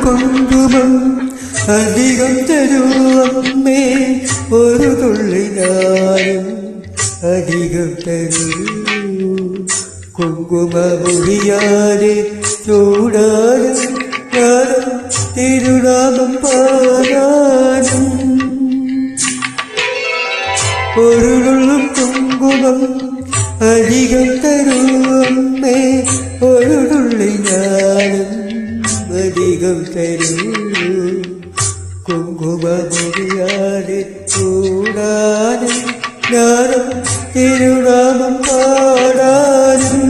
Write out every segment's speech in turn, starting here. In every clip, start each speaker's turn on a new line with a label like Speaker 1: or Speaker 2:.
Speaker 1: കുങ്കുമം അധികം തരൂ അമ്മേ, ഒരു തുള്ളി ഞാനും അധികം തരൂ. കുങ്കുമമൊഴിയാതെ ചൂടാനും ഞാനും തിരുനാമം പാടാനും. ഒരു തുള്ളി കുങ്കുമം അധികം തരൂ അമ്മേ, ഒരു തുള്ളി ഞാനും അധികം തരൂ. കുങ്കുമമൊഴിയാതെ ചൂടാനും ഞാനും തിരുനാമം പാടാനും.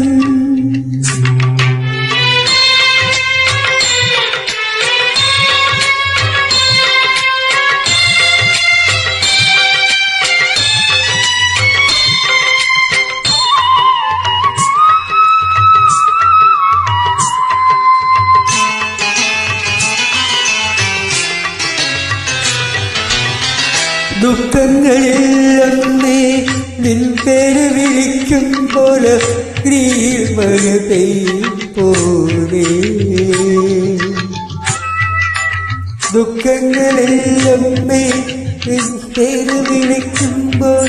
Speaker 1: ദുഃഖങ്ങളിൽ അന്നേ നിൻ പേര് വിളിക്കുമ്പോൾ നീൽ മഴ പെയ്യും പോലെ. ദുഃഖങ്ങളിൽ അമ്മേ നിൻ പേര് വിളിക്കുമ്പോൾ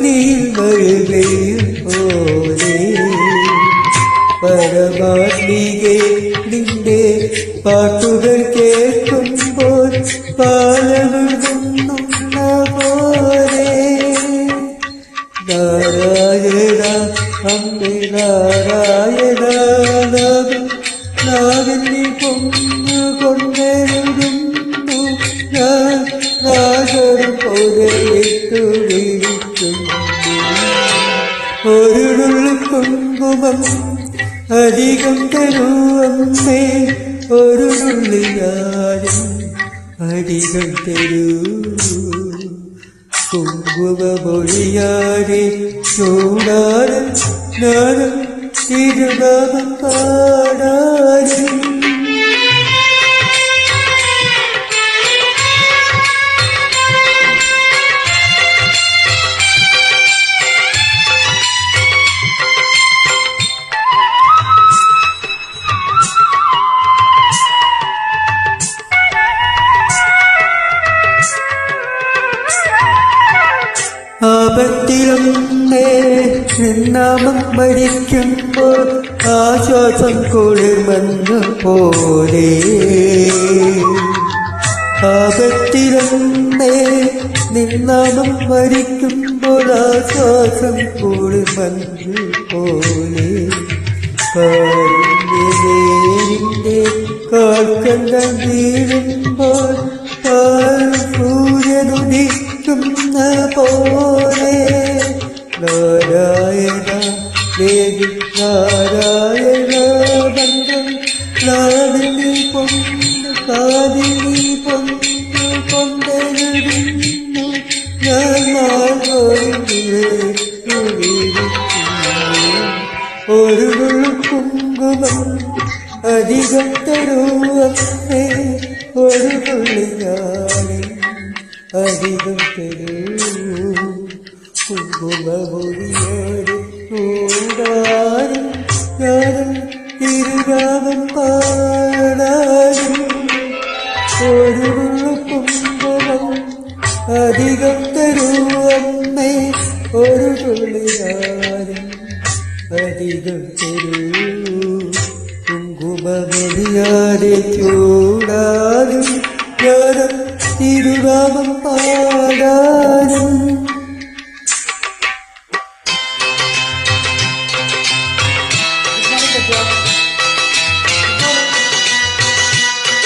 Speaker 1: നീൽ മഴ പെയ്യും പോലെ. പരമാത്മികെ നിന്റെ പാട്ടുകൾ കേൾക്കുമ്പോൾ പാലവിടുന്നു പോലെ. നാരായണ അമ്മേ നാരായണ നാവിന്നി പൊന്നു കൊണ്ടെഴുതുന്നു ഞാൻ നാഗരം പോലെ ഇട്ടു വിളിക്കുന്നു. ഒരു തുള്ളി കുങ്കുമം അധികം തരൂ അമ്മേ, ഒരു തുള്ളി ഞാനും അധികം തരൂ. കുങ്കുമമൊഴിയാതെ ചൂടാനും ഞാനും തിരുനാമം പാടാനും. ആപത്തിലൊന്നേ നാമം മരിക്കുമ്പോൾ ആശ്വാസം കുളിർമഞ്ഞു പോലെ. ആപത്തിലൊന്നേ നിന്നാമം മരിക്കുമ്പോൾ ആശ്വാസം കുളിർമഞ്ഞു പോലെ. കാലിന്റെ കാൽക്കണ്ട വീഴുമ്പോൾ സൂര്യനുദിക്കുന്ന പോലെ. നാരായണ ദേവി നാരായണ ബന്ധം നാവിനി പൊന്നു കാതിനി പൊന്നു കൊണ്ടെഴുതുന്നു ഞാൻ ഒരു കുങ്കുമം അധികം തരൂ അമ്മേ, ഒരു തുള്ളി ഞാനും അധികം തരൂ. കുങ്കുമമൊഴിയാതെ ചൂടാനും ഞാനും തിരുനാമം പാടാനും. ഒരു കുങ്കുമം അധികം തരൂ അമ്മേ, ഒരു തുള്ളി ഞാനും അധികം തരൂ. കുങ്കുമമൊഴിയാതെ ചൂടാനും ഞാനും തിരുനാമം പാടാനും.